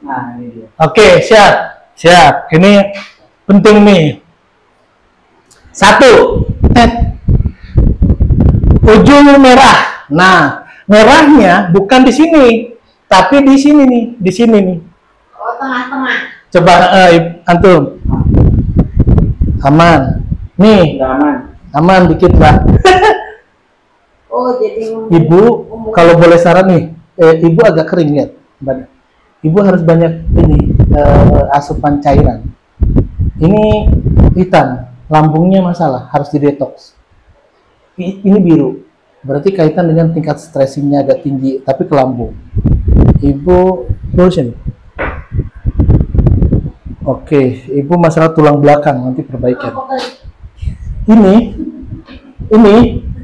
Nah, ini dia. Oke, siap. Ini penting nih. 1, ujung merah. Nah, merahnya bukan di sini, tapi di sini nih, di sini nih. Oh, tengah-tengah. Coba antum. Aman. Nih, Udah aman. aman dikit lah. Oh, jadi Ibu, kalau boleh saran nih, ibu agak kering lihat. Ibu harus banyak ini asupan cairan. Ini hitam, lambungnya masalah, harus didetoks. Ini biru, berarti kaitan dengan tingkat stressingnya agak tinggi, tapi ke lambung. Ibu lurusin. Oke, ibu masalah tulang belakang, nanti perbaikan. Ini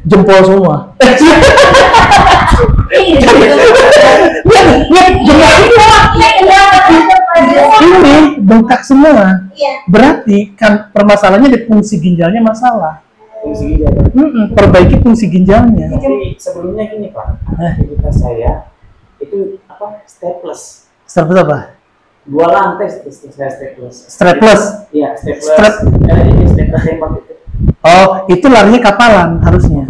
jempol semua. Ini bengkak semua. Berarti kan permasalahannya di fungsi ginjalnya masalah. Fungsi ginjal. Perbaiki fungsi ginjalnya. Tapi sebelumnya gini Pak, aktivitas saya itu apa? Staples. Staples apa? 2 lantai saya staples. Staples. Iya, staples. Ini staples tembak itu. Oh, itu larinya kapalan harusnya.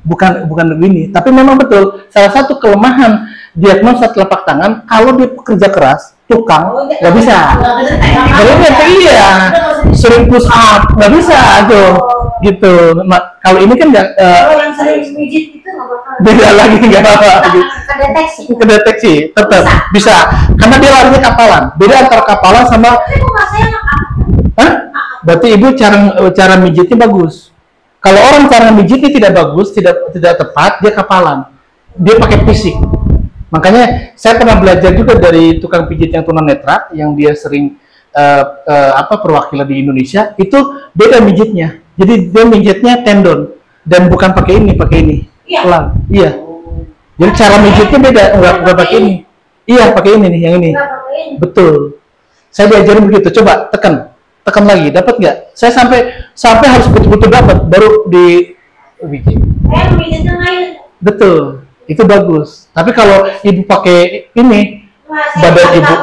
Bukan begini. Tapi memang betul, salah satu kelemahan diagnosa telapak tangan kalau dia pekerja keras, tukang, nggak bisa. Kalau dia iya, sering push up, nggak bisa tuh, gitu. Kalau ini kan nggak. Kalau yang sering pijit itu nggak bakal. Beda lagi nggak apa. Kedeteksi, tetap bisa. Karena dia larinya kapalan. Beda antara kapalan sama. Tapi kok nggak saya nggak apa? Hah? Berarti ibu cara mijitnya bagus. Kalau orang cara mijitnya tidak bagus, tidak tepat, dia kapalan. Dia pakai fisik. Makanya saya pernah belajar juga dari tukang pijit yang tunanetra, yang dia sering perwakilan di Indonesia, itu beda mijitnya. Jadi dia mijitnya tendon dan bukan pakai ini. Pelan. Iya. Jadi cara mijitnya beda, enggak pakai ini. Iya, pakai ini nih, yang ini. Betul. Saya diajarin begitu. Coba tekan lagi, dapat nggak? Saya sampai harus betul-betul dapat baru di bikin. Betul, itu bagus. Tapi kalau ibu pakai ini, badan ibu,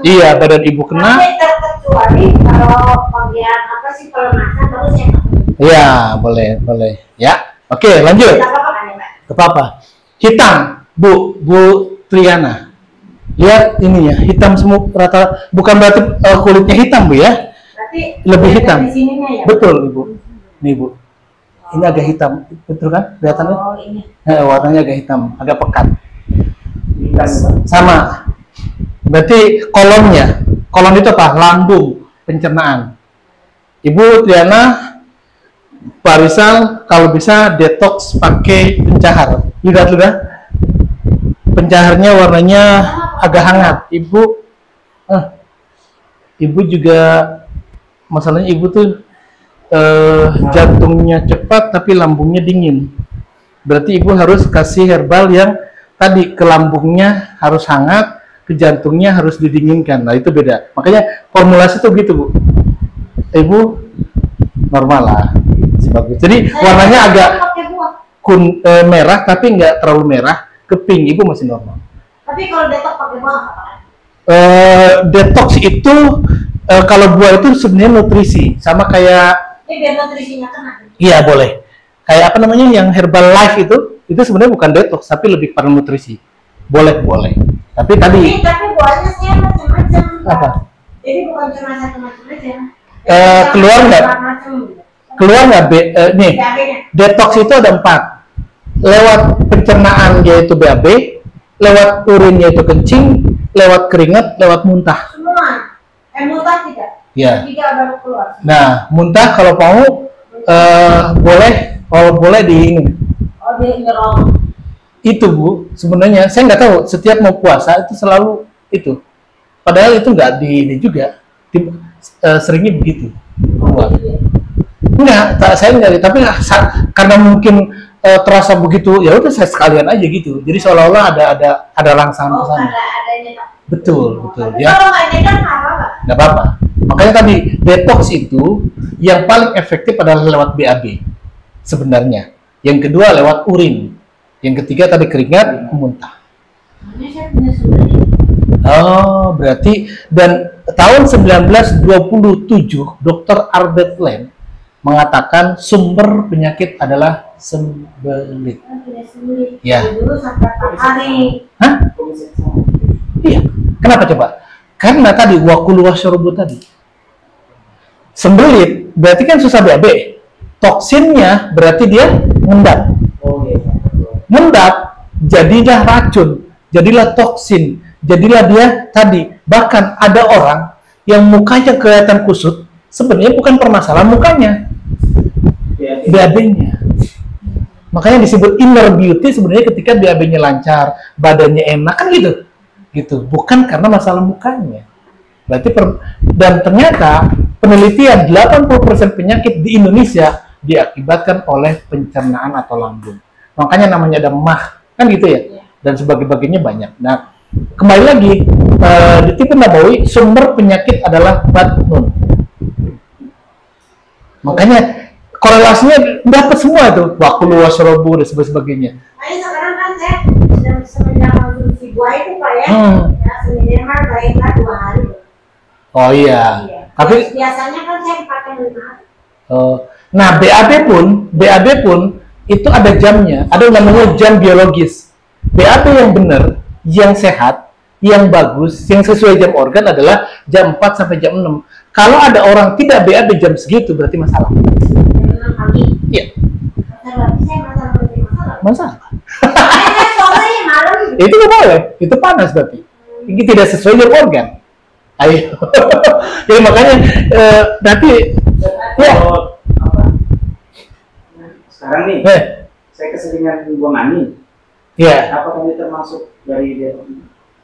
iya badan ibu kena. Terkecuali kalau bagian apa sih pelemahan baru saya. Iya, boleh. Ya, oke, lanjut. Ke papa. Hitam, Bu Triana. Lihat ininya, hitam semua rata. Bukan berarti kulitnya hitam, Bu ya. Lebih hitam. Ya? Betul, Ibu. Nih, Bu. Ini agak hitam, betul kan? Kelihatannya? Oh, ini. Warnanya agak hitam, agak pekat. Sama. Berarti kolom itu apa? Lambung, pencernaan. Ibu Triana, Pak Rizal, kalau bisa detox pakai pencahar. Lihat. Pencaharnya warnanya agak hangat. Ibu juga masalahnya ibu tuh jantungnya cepat tapi lambungnya dingin. Berarti ibu harus kasih herbal yang tadi ke lambungnya harus hangat, ke jantungnya harus didinginkan. Nah itu beda. Makanya formulasi tuh gitu, Bu. Ibu normal lah, bagus. Jadi warnanya agak merah tapi nggak terlalu merah, ke pink. Ibu masih normal. Tapi kalau detox pakai buah apa? Detox itu kalau buah itu sebenarnya nutrisi, sama kayak biar nutrisinya kena. Iya boleh. Kayak apa namanya yang herbal life itu sebenarnya bukan detox tapi lebih pada nutrisi. Boleh. Tapi tadi. Tapi buahnya saya macam-macam. Apa? Jadi bukan cuma satu macam aja. Keluar nggak? Keluar nggak? Nih. Detox itu ada 4. Lewat pencernaan yaitu BAB, lewat urin yaitu kencing, lewat keringat, lewat muntah. Semua. Muntah tidak. Ya. Tiga baru keluar. Nah, muntah kalau mau boleh di ini. Oh, di ngerong. Itu Bu, sebenarnya saya nggak tahu. Setiap mau puasa itu selalu itu. Padahal itu nggak di ini juga. Seringnya begitu. Oh, iya. Enggak, saya nggak. Tapi karena mungkin terasa begitu, ya udah saya sekalian aja gitu. Jadi seolah-olah ada rangsangan ke sana. Betul. Tapi Ya. kalau nggak kan apa-apa. Nggak apa-apa. Makanya tadi detox itu yang paling efektif adalah lewat BAB sebenarnya. Yang kedua lewat urin. Yang ketiga tadi keringat, muntah. Ini saya punya sebenarnya. Oh, berarti dan tahun 1927 Dr. Albert Lamb mengatakan sumber penyakit adalah sembelit. Ya. Dulu sampai 4 hari. Hah? Iya. Kenapa coba? Karena tadi wakulu wasyurubu tadi. Sembelit berarti kan susah BAB. Toksinnya berarti dia ngendap. Oh iya. Ngendap jadilah racun, jadilah toksin, jadilah dia tadi. Bahkan ada orang yang mukanya kelihatan kusut, sebenarnya bukan permasalahan mukanya, BAB-nya. Makanya disebut inner beauty sebenarnya ketika BAB-nya lancar, badannya enak kan gitu. Gitu, bukan karena masalah mukanya. Berarti dan ternyata penelitian 80% penyakit di Indonesia diakibatkan oleh pencernaan atau lambung. Makanya namanya ada mah, kan gitu ya. Dan sebagainya banyak. Nah, kembali lagi di Tibbun Nabawi sumber penyakit adalah batnun. Makanya korelasinya dapat semua itu, wakulu wasyrobu dan sebagainya. Nah, sekarang kan saya semenjak konsumsi buah itu Pak ya, ya seminimal baiklah 2 hari. Oh iya. Tapi biasanya kan saya pakai 5 hari. Nah, BAB pun itu ada jamnya, ada namanya jam biologis. BAB yang benar, yang sehat, yang bagus, yang sesuai jam organ adalah jam 4 sampai jam 6. Kalau ada orang tidak BAB jam segitu berarti masalah. Jam 6 pagi. Iya. Berarti saya masalah. Masalah. Saya soalnya malam. Itu nggak boleh, itu panas berarti. Ini tidak sesuai jam organ. Ayo. Jadi makanya nanti ya. Apa? Sekarang nih, saya keseringan buang angin. Iya. Apakah ini termasuk dari dia?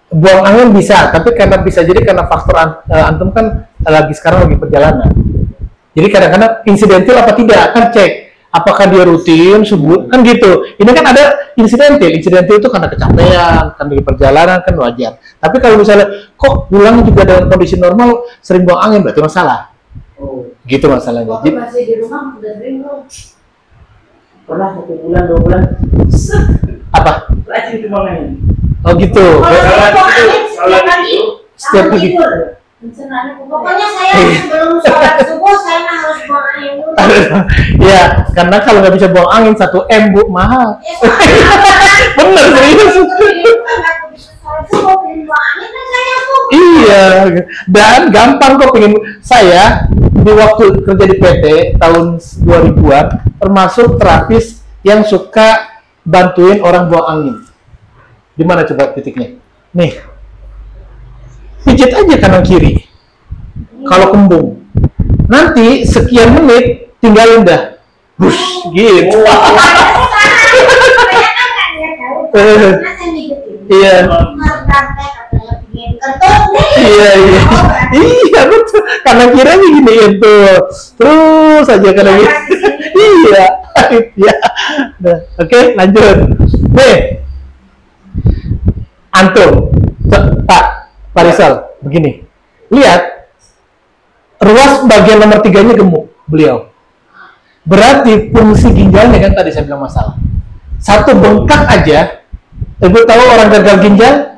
Buang angin bisa, tapi karena bisa jadi karena faktor antum kan sekarang lagi perjalanan. Jadi kadang-kadang insidental apa tidak kan cek apakah dia rutin subuh kan gitu. Ini kan ada insidental itu karena kecapean, kan di perjalanan kan wajar. Tapi kalau misalnya kok pulang juga dalam kondisi normal sering buang angin berarti masalah. Oh, gitu masalahnya. Waktu masih di rumah udah sering belum? pernah 1 bulan 2 bulan Apa? rajin itu buang angin. Oh gitu. Kalau saya buang angin setiap pagi, Setiap sama pagi. tidur. Pokoknya saya sebelum sholat subuh saya mah harus buang angin dulu. Ya, karena kalau nggak bisa buang angin 1 M Bu mahal. Bener serius. Iya, dan gampang kok pengen saya di waktu kerja di PT tahun 2000-an termasuk terapis yang suka bantuin orang buang angin. Di mana coba titiknya? Nih. Pijit aja kanan kiri. Kalau kembung. Nanti sekian menit tinggalin dah. Bush, gitu. Iya. Iya, iya. Iya, betul. Kanan kiri aja gini itu. Terus aja kanan kiri. Iya. Iya. Nah, oke, lanjut. Nih. Antum, Pak Rizal, begini. Lihat. Ruas bagian nomor 3-nya gemuk beliau. Berarti fungsi ginjalnya kan tadi saya bilang masalah. Satu bengkak aja. Ibu tahu orang gagal ginjal?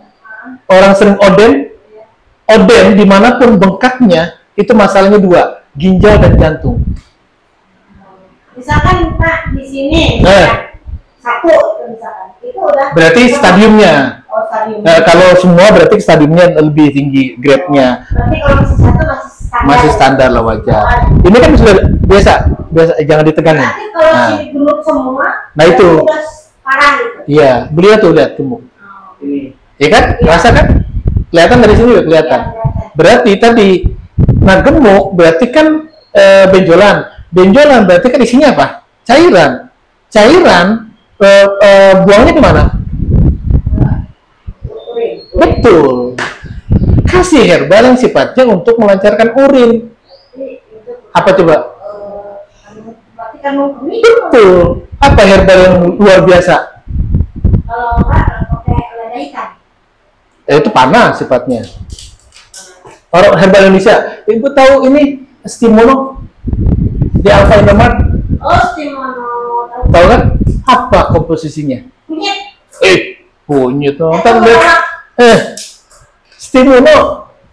Orang sering oden dimanapun bengkaknya itu masalahnya 2, ginjal dan jantung. Misalkan Pak di sini ya, 1 misalkan itu udah berarti stadiumnya. Oh, stadium. Kalau semua berarti stadiumnya lebih tinggi grade-nya. Berarti kalau masih 1 Masih standar lah wajar. Ini kan sudah biasa jangan ditegangin. Berarti kalau gemuk semua, Nah, itu. udah parah gitu. Iya, beliau tuh lihat gemuk. Ini Iya kan? Rasa kan? Kelihatan dari sini juga kelihatan. Berarti tadi, nah gemuk berarti kan benjolan. Benjolan berarti kan isinya apa? Cairan. Cairan buangnya kemana? Betul. Kasih herbal yang sifatnya untuk melancarkan urin. Apa coba? Berarti kan Betul. Apa herbal yang luar biasa? kalau enggak pakai lada hitam. Itu panas sifatnya. Orang herbal Indonesia, ibu tahu ini Stimulo di Alfa Indomart? Oh, Stimono. Tahu kan? Apa komposisinya? Kunyit. Kunyit. Ntar lihat. Stimuno.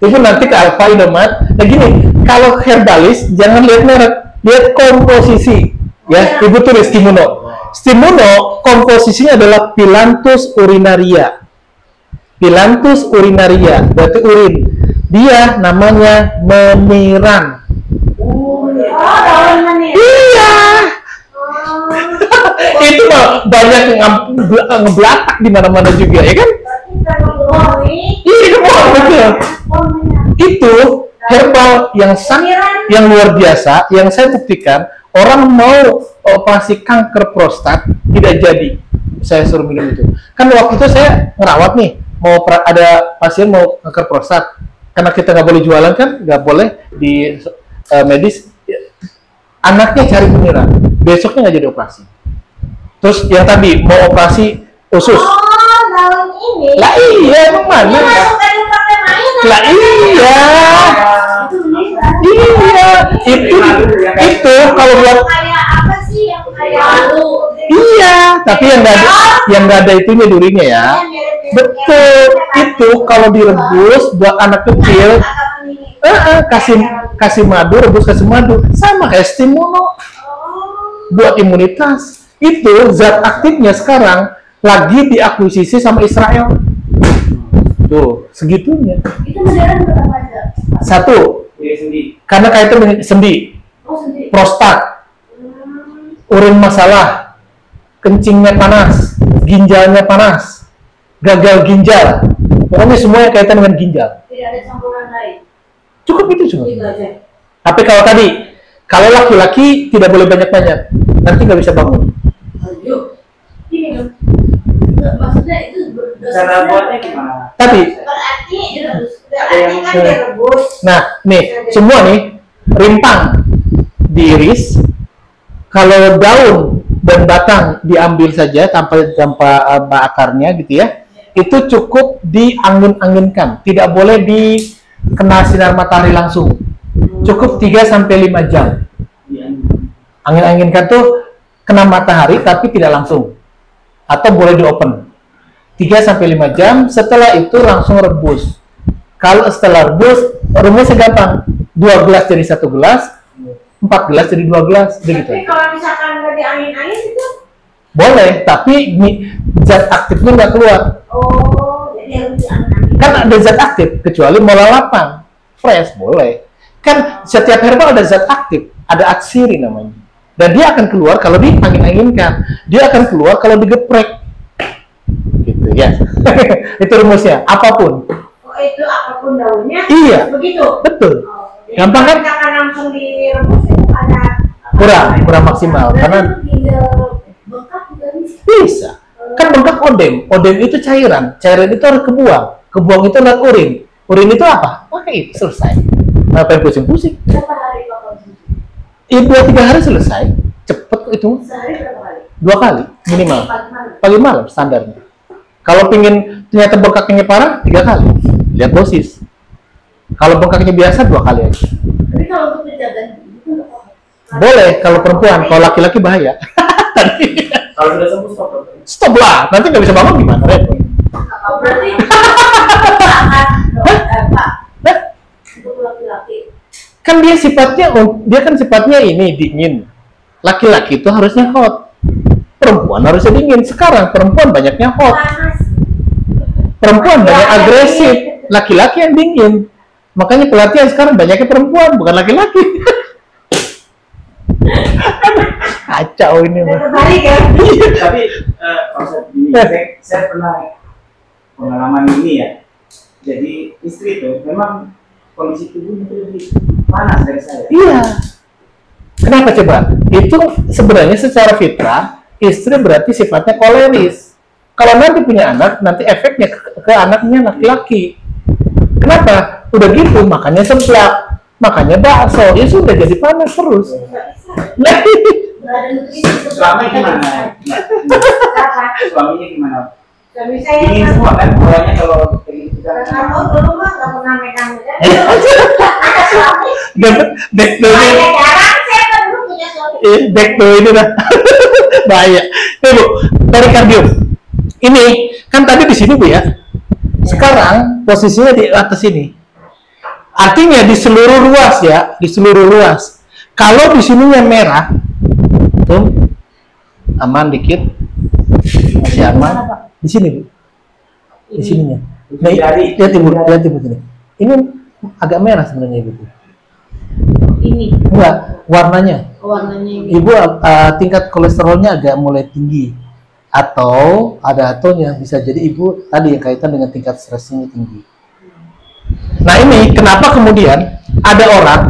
Itu nanti ke Alfa Indomaret. Nah gini, kalau herbalis jangan lihat merek, lihat komposisi. Ya, Ibu tulis Stimuno. Stimuno komposisinya adalah Phyllanthus urinaria. Phyllanthus urinaria, berarti urin. Dia namanya meniran. Iya. Itu mah banyak ngebelatak di mana-mana juga, ya kan? Iya, betul. Itu herbal yang luar biasa, yang saya buktikan. Orang mau operasi kanker prostat tidak jadi, saya suruh minum itu. Kan waktu itu saya ngerawat nih, ada pasien mau kanker prostat, karena kita nggak boleh jualan kan, nggak boleh di medis. Anaknya cari beneran, besoknya nggak jadi operasi. Terus yang tadi mau operasi usus. Oh, daun ini. Lah iya, emang mana? Lah iya. Iya, itu kalau buat Kayak apa sih yang kayak malu? iya, tapi yang nggak ada itunya durinya ya. Betul, itu kalau direbus buat anak kecil, kasih madu, rebus kasih madu, sama kayak Stimuno buat imunitas. Itu zat aktifnya sekarang lagi diakuisisi sama Israel. Tuh, segitunya. Itu modern berapa aja? Satu, sendi. karena kaitan dengan sendi, Oh, sendiri. prostat, urin masalah, kencingnya panas, ginjalnya panas, gagal ginjal, pokoknya semuanya kaitan dengan ginjal. Tidak ada campuran lain. Cukup itu cuma. Itu aja. Tapi kalau tadi, kalau laki-laki tidak boleh banyak-banyak, nanti nggak bisa bangun. Ayo. Ini dong. Maksudnya itu Cara buatnya gimana? Tapi, berarti kan direbus. nah, nih, semua nih, rimpang diiris, kalau daun dan batang diambil saja tanpa akarnya gitu ya, itu cukup diangin-anginkan, tidak boleh dikena sinar matahari langsung, cukup 3-5 jam. Angin-anginkan tuh kena matahari tapi tidak langsung, atau boleh di-open 3-5 jam, setelah itu langsung rebus. Kalau setelah rebus, rumusnya gampang, 2 gelas jadi 1 gelas, 4 gelas jadi 2 gelas, begitu. Tapi kalau misalkan nggak diangin-angin itu? Boleh, tapi zat aktifnya nggak keluar. Oh, jadi harus diangin-angin. Kan ada zat aktif, kecuali mau lalapan, fresh, boleh. Kan setiap herbal ada zat aktif, ada atsiri namanya. Dan dia akan keluar kalau diangin-anginkan, dia akan keluar kalau digeprek. Gitu ya. Itu rumusnya, apapun. Oh, itu apapun daunnya? Iya. Begitu? Betul. Jadi Gampang kan? kalau misalkan langsung direbus itu ada Kurang maksimal, karena bengkak juga bisa. bisa. Kan bengkak odem itu cairan itu harus kebuang itu lewat urin itu apa? Pakai itu selesai. Ngapain pusing-pusing? Berapa hari Pak konsumsi? 2-3 hari selesai, cepet itu. Sehari berapa kali? 2 kali minimal. Pagi malam. Pagi malam standarnya. Kalau pingin ternyata bengkaknya parah, 3 kali. Lihat dosis. Kalau bengkaknya biasa 2 kali aja. Tapi kalau untuk penjagaan itu nggak apa-apa. Boleh kalau perempuan, kalau laki-laki bahaya. Kalau sudah sembuh stop. Stop lah, nanti nggak bisa bangun gimana? Repot. Oh, berarti Pak, Nah, untuk laki-laki. kan dia kan sifatnya ini dingin. Laki-laki itu harusnya hot. Perempuan harusnya dingin. Sekarang perempuan banyaknya hot. Panas. Perempuan banyak agresif. Laki-laki yang dingin. Makanya pelatihan sekarang banyaknya perempuan, bukan laki-laki. Kacau ini mah. Terbalik ya. Tapi konsep ini, saya pernah pengalaman ini ya. Jadi istri itu memang kondisi tubuhnya itu lebih panas dari saya. Iya. Kenapa coba? Itu sebenarnya secara fitrah istri berarti sifatnya koleris. Kalau nanti punya anak, nanti efeknya ke anaknya laki-laki. Kenapa? Udah gitu, makanya seblak, makanya bakso, ya sudah jadi panas terus. Nggak ada nutrisi. Suaminya gimana? Apa? Suaminya gimana? Suami saya Dingin semua kan, polanya kalau kayak gitu kan. kamu dulu mah nggak pernah megang megang. Eh. Ada suami. Back to Saya ini, jarang, saya kan dulu punya suami. back to ini dah. Bahaya. Bu, perikardium. Ini kan tadi di sini Bu ya. Sekarang posisinya di atas ini. Artinya di seluruh ruas ya, di seluruh ruas. Kalau di sininya merah, tuh aman dikit, masih aman. Di sini, Bu. Di sininya. Nah, lihat Ibu, lihat Ibu sini. Ini agak merah sebenarnya Ibu. Ini. Enggak, warnanya. Warnanya ini. Ibu tingkat kolesterolnya agak mulai tinggi. Atau ada atonya, bisa jadi Ibu tadi yang kaitan dengan tingkat stresnya tinggi. Nah ini kenapa kemudian ada orang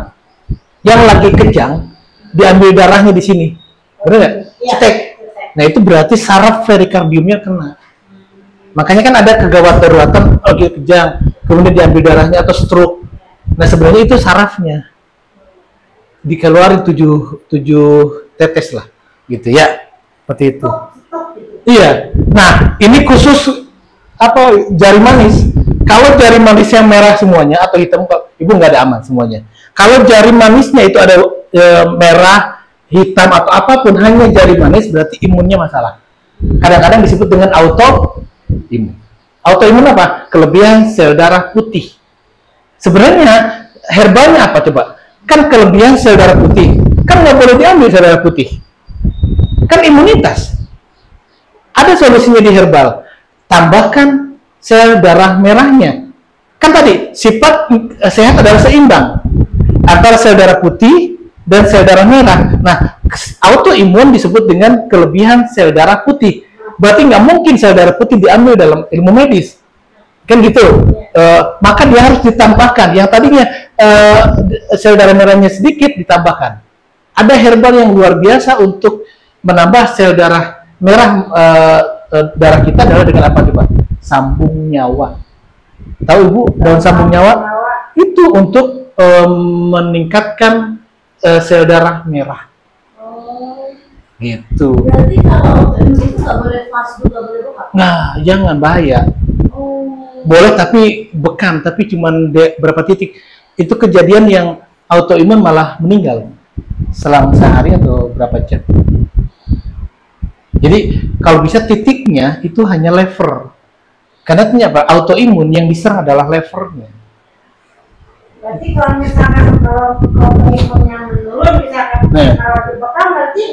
yang lagi kejang diambil darahnya di sini, benar nggak? Cetek. Nah itu berarti saraf perikardiumnya kena. Makanya kan ada kegawat daruratan lagi kejang, kemudian diambil darahnya atau stroke. Nah sebenarnya itu sarafnya dikeluarin 7 tetes lah, gitu ya, seperti itu. Iya. Nah ini khusus apa jari manis. Kalau jari manisnya merah semuanya atau hitam, Ibu nggak ada aman semuanya. Kalau jari manisnya itu ada merah, hitam atau apapun, hanya jari manis, berarti imunnya masalah. Kadang-kadang disebut dengan autoimun. Autoimun apa? Kelebihan sel darah putih. Sebenarnya herbalnya apa coba? Kan kelebihan sel darah putih. Kan nggak boleh diambil sel darah putih. Kan imunitas. Ada solusinya di herbal. Tambahkan sel darah merahnya. Kan tadi sifat sehat adalah seimbang antara sel darah putih dan sel darah merah. Nah, autoimun disebut dengan kelebihan sel darah putih. Berarti nggak mungkin sel darah putih diambil dalam ilmu medis, kan gitu. Maka dia harus ditambahkan. Yang tadinya sel darah merahnya sedikit ditambahkan. Ada herbal yang luar biasa untuk menambah sel darah merah darah kita adalah dengan apa coba? Sambung nyawa. Tahu Ibu daun sambung nyawa? Itu untuk meningkatkan sel darah merah. Gitu. Berarti kalau itu nggak boleh fast food, nggak boleh bekam? Nah, jangan bahaya. Boleh tapi bekam, tapi cuman berapa titik. Itu kejadian yang autoimun malah meninggal selang sehari atau berapa jam. Jadi kalau bisa titiknya itu hanya lever. Karena ternyata autoimun yang diserang adalah levernya. Berarti kalau misalkan autoimunnya menurun, misalkan kalau dibekam berarti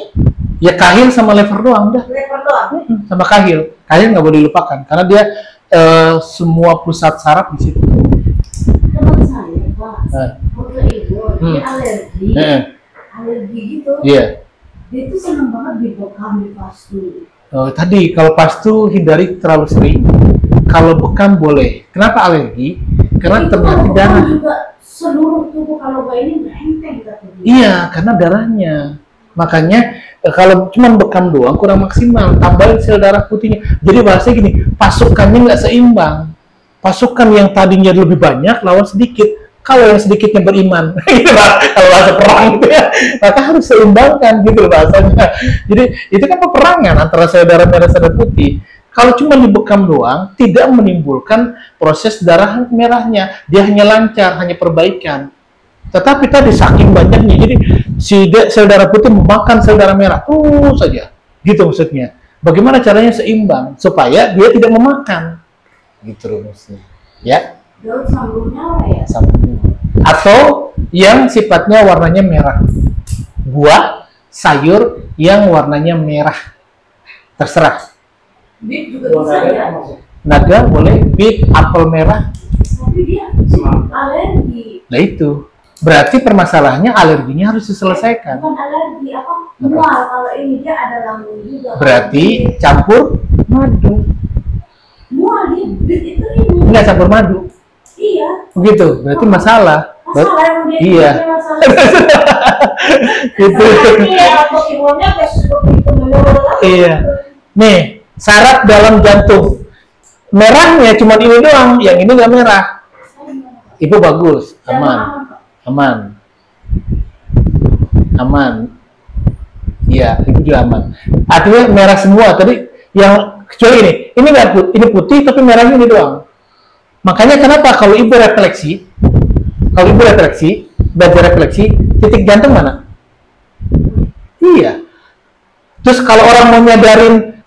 ya kahil sama lever doang udah. lever doang. Sama kahil. Kahil nggak boleh dilupakan karena dia semua pusat saraf di situ. Teman saya Pak, autoimun, dia alergi, alergi gitu. Iya. Dia tuh seneng banget dibekam di fast food. Tadi kalau pastu hindari terlalu sering. Kalau bekam boleh. Kenapa alergi? Karena ternyata darah. Juga seluruh tubuh kalau nggak ini enteng katanya. Iya, karena darahnya. Makanya kalau cuma bekam doang kurang maksimal. Tambahin sel darah putihnya. Jadi bahasanya gini, pasukannya nggak seimbang. Pasukan yang tadinya lebih banyak lawan sedikit. Kalau yang sedikitnya beriman, gitu Pak, kalau bahasa perang gitu ya, maka harus seimbangkan gitu bahasanya. Jadi itu kan peperangan antara sel darah merah dan darah putih. Kalau cuma dibekam doang, tidak menimbulkan proses darah merahnya, dia hanya lancar, hanya perbaikan. Tetapi tadi saking banyaknya, jadi si sel darah putih memakan sel darah merah, saja, gitu maksudnya. Bagaimana caranya seimbang supaya dia tidak memakan, gitu maksudnya, ya. Daun sambung nyawa ya? Atau yang sifatnya warnanya merah, buah, sayur yang warnanya merah, terserah. Beet juga bisa ya? Naga boleh, beet, apel merah. Tapi dia alergi. Nah itu, berarti permasalahannya alerginya harus diselesaikan. Bukan alergi, apa? Mual, kalau ini dia ada lambung juga. Berarti campur madu. Mual dia, beet itu ini. Enggak campur madu. Iya. Begitu, berarti masalah. Masalah yang dia Iya. Gitu. Autoimunnya kayak seperti itu menurut. Iya. Nih, syarat dalam jantung. Merahnya cuma ini doang, yang ini nggak merah. Ibu bagus, aman. Aman. Aman. Iya, ibu juga aman. Artinya merah semua. Tadi yang kecuali ini nggak putih, ini putih tapi merahnya ini doang. Makanya kenapa kalau ibu refleksi, belajar refleksi, titik jantung mana? Iya. Terus kalau orang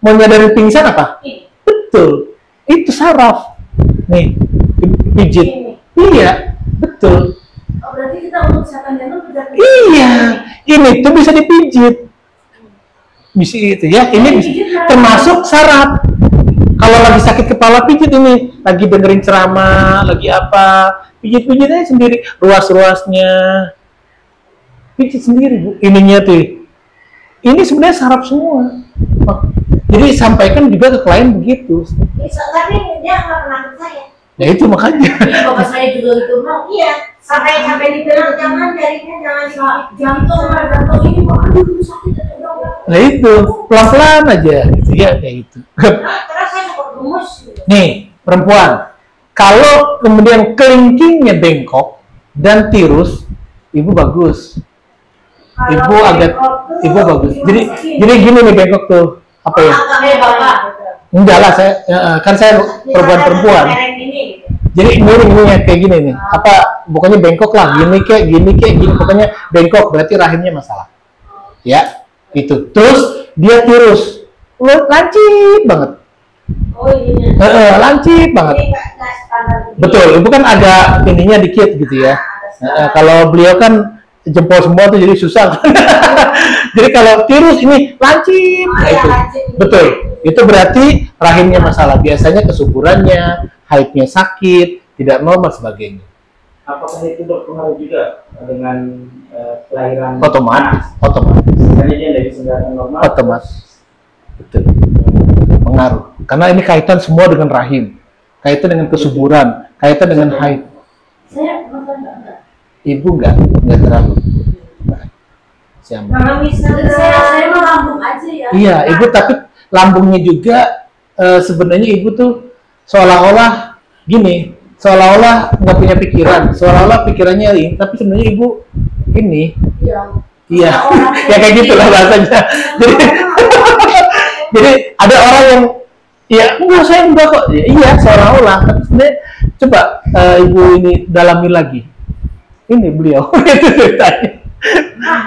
mau nyadarin pingsan apa? Betul. Itu saraf. nih, pijit. Iya, betul. Oh, berarti kita untuk kesehatan jantung bisa Iya, ini tuh bisa dipijit. Bisa itu ya, ini termasuk syarat. Kalau lagi sakit kepala pijit ini, lagi dengerin ceramah, lagi apa, pijit-pijit aja sendiri, ruas-ruasnya, pijit sendiri bu. Ininya tuh, ini sebenarnya saraf semua. Jadi sampaikan juga ke klien begitu. Tapi dia nggak pernah ke saya. Ya itu makanya. Bapak saya juga gitu bro. Iya. Sampai dibilang jangan jarinya jantung ini kok aduh sakit dong. Nah itu pelan-pelan aja, gitu ya kayak gitu. Terus saya kok gemes. Nih perempuan, kalau kemudian kelingkingnya bengkok dan tirus, ibu bagus. Ibu bagus. Jadi gini nih bengkok tuh apa ya? Enggak lah saya kan saya perempuan. Jadi miring kayak gini nih. Apa bukannya bengkok lah, gini pokoknya bengkok berarti rahimnya masalah. Ya, itu. Terus dia tirus. Lancip banget. Oh iya. Lancip banget. Betul, ibu kan ada ininya dikit gitu ya. Kalau beliau kan jempol semua tuh jadi susah. Jadi kalau tirus ini lancip, nah itu. Betul. Itu berarti rahimnya masalah. Biasanya kesuburannya, haidnya sakit, tidak normal sebagainya. Apakah itu berpengaruh juga dengan kelahiran? Otomatis. Karena dia dari sumber normal. Otomatis. Betul. Pengaruh. Karena ini kaitan semua dengan rahim, kaitan dengan kesuburan, kaitan dengan haid. Saya enggak. Ibu enggak terlalu. Kalau misalnya saya mau lambung aja ya. Iya, ibu tapi lambungnya juga sebenarnya ibu tuh seolah-olah gini, seolah-olah nggak punya pikiran, seolah-olah pikirannya ini, tapi sebenarnya ibu ini. Iya, ya kayak gitulah bahasanya. Jadi ada orang yang ya enggak saya enggak kok. Iya, seolah-olah. Tapi sebenarnya coba ibu ini dalami lagi. Ini beliau itu ceritanya.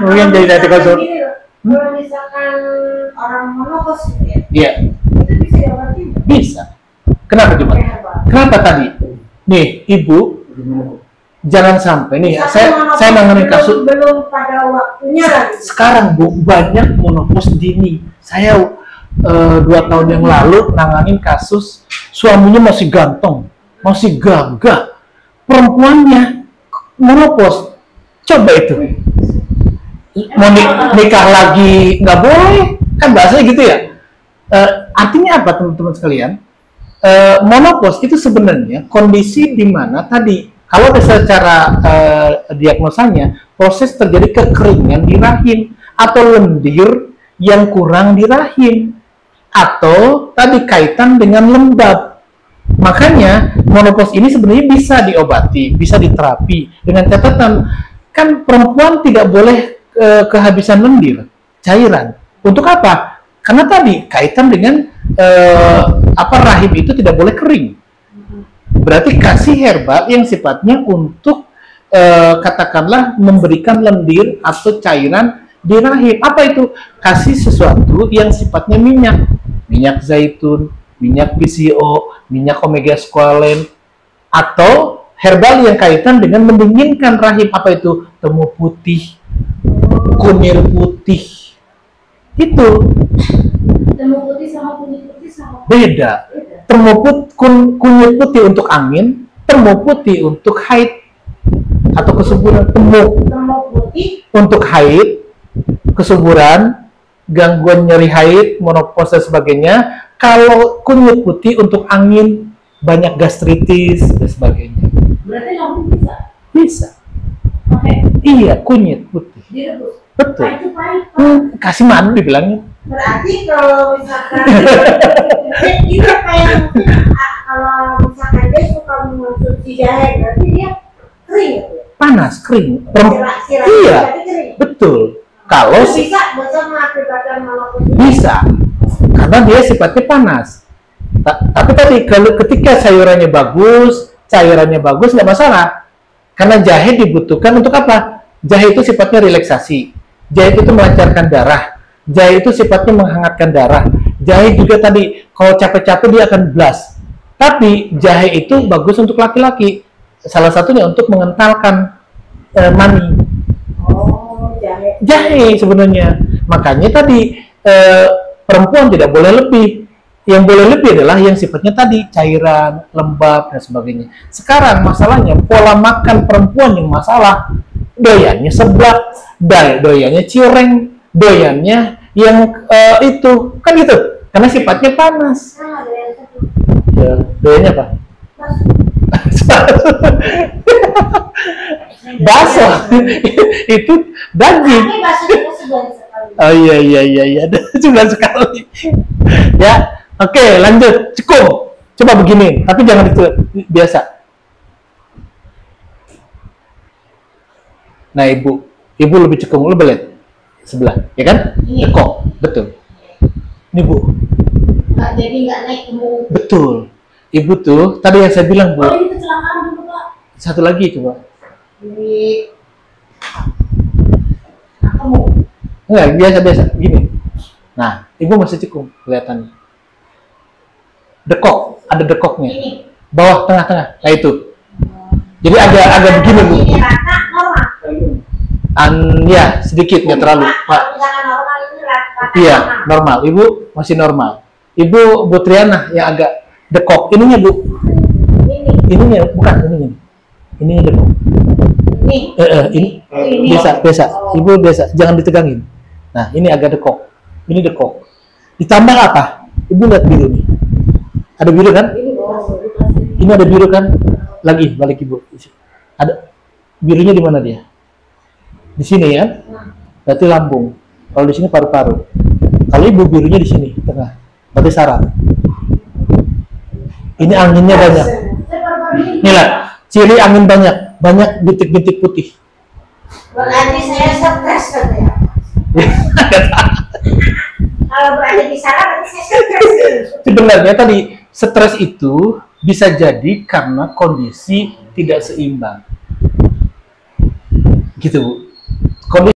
Mungkin jadi nanti konsul. Kalau misalkan orang menopause ya. Iya. Itu bisa diobatin? Bisa. Kenapa coba? Kenapa tadi? Nih, ibu jangan sampai nih. Saya nanganin kasus belum pada waktunya lagi. Sekarang bu banyak menopause dini. Saya 2 tahun yang lalu nanganin kasus suaminya masih ganteng, masih gagah, perempuannya menopause. Coba itu mau nikah lagi nggak boleh kan bahasanya gitu ya. Artinya apa teman-teman sekalian? Menopause itu sebenarnya kondisi di mana tadi kalau secara diagnosanya proses terjadi kekeringan di rahim atau lendir yang kurang di rahim atau tadi kaitan dengan lembab. Makanya menopause ini sebenarnya bisa diobati, bisa diterapi dengan catatan kan perempuan tidak boleh kehabisan lendir, cairan. Untuk apa? Karena tadi kaitan dengan rahim itu tidak boleh kering. Berarti kasih herbal yang sifatnya untuk katakanlah memberikan lendir atau cairan di rahim. Apa itu? Kasih sesuatu yang sifatnya minyak zaitun, minyak PCO, minyak omega squalene, atau herbal yang kaitan dengan mendinginkan rahim. Apa itu? Temu putih, kunir putih. Itu. Temu putih sama kunyit putih sama. Beda. Kunyit putih untuk angin, temu putih untuk haid atau kesuburan. Temu putih untuk haid, kesuburan, gangguan nyeri haid, menopause dan sebagainya. Kalau kunyit putih untuk angin, banyak gastritis dan sebagainya. Berarti lambung bisa? Bisa. Oke. Iya, kunyit putih. Direbus. Betul. Itu pahit. Kasih madu dibilangnya. Berarti kalau misalkan itu kayak kalau misalkan dia suka mengonsumsi jahe, berarti dia kering ya? Panas, kering. Sirah Iya, kering. betul. Kalau bisa mengakibatkan menopause. bisa, karena dia sifatnya panas. Tapi tadi kalau ketika sayurannya bagus, cairannya bagus, nggak masalah. Karena jahe dibutuhkan untuk apa? Jahe itu sifatnya relaksasi. Jahe itu melancarkan darah. Jahe itu sifatnya menghangatkan darah. Jahe juga tadi kalau capek-capek dia akan blast. Tapi jahe itu bagus untuk laki-laki. Salah satunya untuk mengentalkan mani. Oh, jahe. Jahe sebenarnya. Makanya tadi perempuan tidak boleh lebih. Yang boleh lebih adalah yang sifatnya tadi cairan, lembab dan sebagainya. Sekarang masalahnya pola makan perempuan yang masalah. Doyannya seblak, doyannya cireng, doyannya yang itu kan gitu. Karena sifatnya panas. Nah, ada yang satu. Ya, doyannya apa? Bakso. Itu daging. Tapi bakso kita sebulan sekali. Oh iya, sebulan sekali. Ya, oke, lanjut. Cukup. Coba begini, tapi jangan itu biasa. Nah, ibu lebih cekung, lu belet sebelah, ya kan? Iya. Cekok, betul. Ini bu, Nggak, jadi nggak naik ke mulut. betul. Ibu tuh, tadi yang saya bilang bu, Oh, ini kecelakaan dulu, Pak. satu lagi coba. Ini kamu. Enggak, biasa, gini. Nah, ibu masih cekung, kelihatan. Dekok, ada dekoknya. Ini. Bawah, tengah. Nah itu. Jadi agak begini bu. Ini rata normal. Ya, sedikit, nggak terlalu. Pak, kalau misalkan normal ini rata Iya, normal. normal. Ibu masih normal. Ibu Bu Triana yang agak dekok. Ininya bu. Ini. Ininya bukan ininya. Ininya dekok. Ini. Ini biasa. Oh. Ibu biasa. Jangan ditegangin. Nah, ini agak dekok. Ini dekok. Ditambah apa? Ibu lihat biru nih. Ada biru kan? Ini Ini ada biru kan? Lagi balik ibu. Ada birunya di mana dia? Di sini ya? Berarti lambung. Kalau di sini paru-paru. Kalau ibu birunya di sini tengah. Berarti saraf. Ini anginnya banyak. Nih lah, ciri angin banyak bintik-bintik putih. Berarti saya stres ya. Kalau berada di sana berarti saya stres. Sebenarnya tadi stres itu bisa jadi karena kondisi tidak seimbang. Gitu Bu. Kondisi